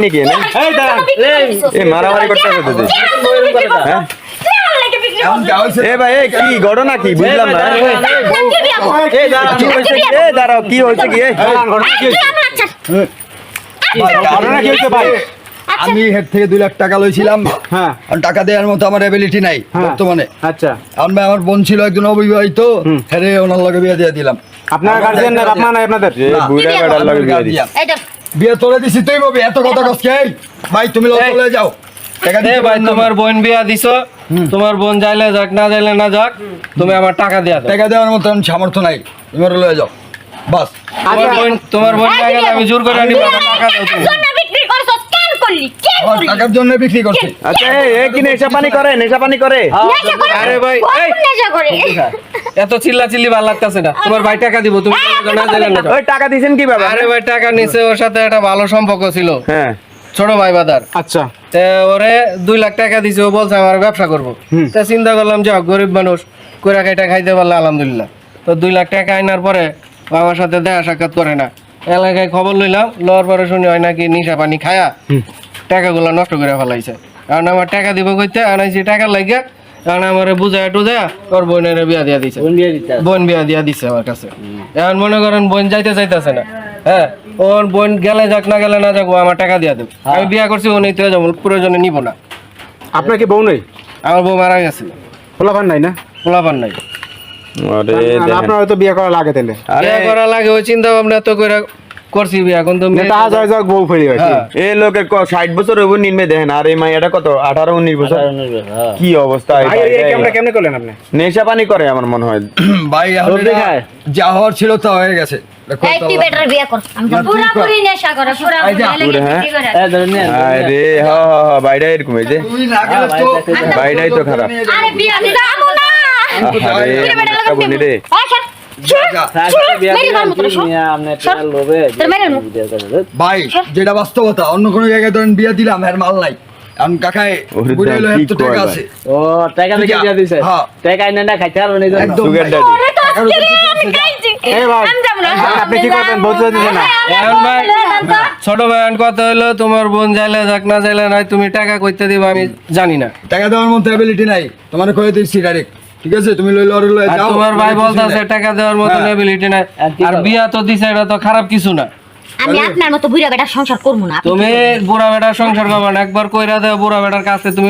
নাকি না এই দাঁড়ান এ মারামারি করতেছে তো হ্যাঁ এ ভাই এ কি ঘটনা কি বুঝলাম না এই দাঁড়ান এ দাঁড়াও কি হয়েছে কি ঘটনা কি হয়েছে ভাই? আমি হেড থেকে 2 লাখ টাকা লইছিলাম। হ্যাঁ আর টাকা দেওয়ার মতো আমার এবিলিটি নাই বর্তমানে। আচ্ছা আমার বোন ছিল একজন অবিবাহিত, হেরে ওনার লগে বিয়ে দিয়ে দিলাম। আপনার গার্জিয়ান না আপনার নাই আপনাদের বুড়া বেড়ার লাগে বিয়ে দিছে বিয়ে তোরে দিছি তুই ববি এত কথা কষ্ট ভাই তুমি চলে যাও টাকা এ দিয়ে ভাই তোমার বোন বিয়া দিছো, তোমার বোন যাইলে যাক না যাইলে না যাক, তুমি আমার টাকা দিয়া দাও। টাকা দেওয়ার মতো সামর্থ্য নাই, তুমি ওরে লয়ে যাও বাস। তোমার বোন না গেলে আমি জোর করে নিব, আমার টাকা দাও তুমি। আমার টাকার জন্য বিক্রি করছি। আচ্ছা এ কি নেশা পানি করে আরে ভাই এত চিল্লা চিল্লি ভালো লাগতেছে না। তোমার ভাই টাকা দিব, তুমি না যাইলে না যাও। ওই টাকা দিছেন কি বাবা আরে ভাই টাকা নিছে, ওর সাথে একটা ভালো সম্পর্ক ছিল, হ্যাঁ ছোট ভাই বাদার। আচ্ছা তে ওরে 2 লাখ টাকা দিছে, ও বলছে আমার ব্যবসা করবো। তা চিন্তা করলাম যে গরিব মানুষ কইরা কাইটা খাইতে পারলে আলহামদুলিল্লাহ। তো 2 লাখ টাকা আইনার পরে বাবার সাথে দেখা সাক্ষাৎ করে না, এলাকায় খবর লইলাম, লওয়ার পরে শুনি হয় নাকি নিশা পানি খায়া টাকাগুলো নষ্ট করে ফেলাইছে। কারণ আমার টাকা দিব কইতে আনাইছি টাকা লাগিয়া, কারণ আমার বুঝায় টুজায়া ওর বোনের বিয়া দিয়া দিছে, বোন বিয়া দিয়া দিছে আমার কাছে। এখন মনে করেন বোন যাইতে চাইতেছে না, হ্যাঁ ওর বোন গেলে যাক না গেলে না যাক, ও আমার টাকা দিয়া দেবে। আমি বিয়া করছি, ও নিতে যাবো, প্রয়োজনে নিব না। আপনার কি বউ নেই? আমার বউ মারা গেছে, পোলাপান নাই না? পোলাপান নাই। আরে আপনার হয়তো বিয়ে করা লাগে তাহলে। বিয়া করা লাগে, ওই চিন্তা ভাবনা তো করে করছি বিয়া, কিন্তু তা যায় যাক বউ ফেরি হয়েছে। এই লোকের 60 বছর হইব নির্মে দেখেন, আর এই মাইয়াটা কত 18-19 বছর, কি অবস্থা কেমনে করলেন আপনি? নেশা পানি করে আমার মনে হয় ভাই যা হওয়ার ছিল তা হয়ে গেছে। আরে বাইরে এরকম এই যে তুই না গেলে তো বাইরেই তো খারাপ আরে বলি রে ভাই যেটা বাস্তবতা, অন্য কোনো জায়গায় ধরেন বিয়ে দিলাম এর মাল নাই, এখন কাকায় ওরে বুড়ি হলো কি এত টাকা কয় আছে। ও টাকা থেকে দিয়া দিছে, হ্যাঁ টাকা এনে না খাইতে আর নেই। একদম সুগার ভাই। ড্যাডি এই ভাই আপনি কি করবেন? বলতে দিচ্ছেন না? এখন ভাই ছোট ভাই কথা হইলো, তোমার বোন যাইলে যাক না যাইলে নাই, তুমি টাকা কইতে দিবা আমি জানি না। টাকা দেওয়ার মতো অ্যাবিলিটি নাই, তোমার কয়ে দিচ্ছি ডাইরেক্ট, ঠিক আছে তুমি লইলে ওরে লয়ে আর যাও। তোমার ভাই বলতাছে টাকা দেওয়ার মতো এবিলিটি নাই, আর বিয়া তো দিছে, এটা তো খারাপ কিছু না। আমি আপনার মতো বুড়া বেটার সংসার করবো না। তুমি বুড়া বেটার সংসার করবা না, একবার কইরা দেও বুড়া বেটার কাছে তুমি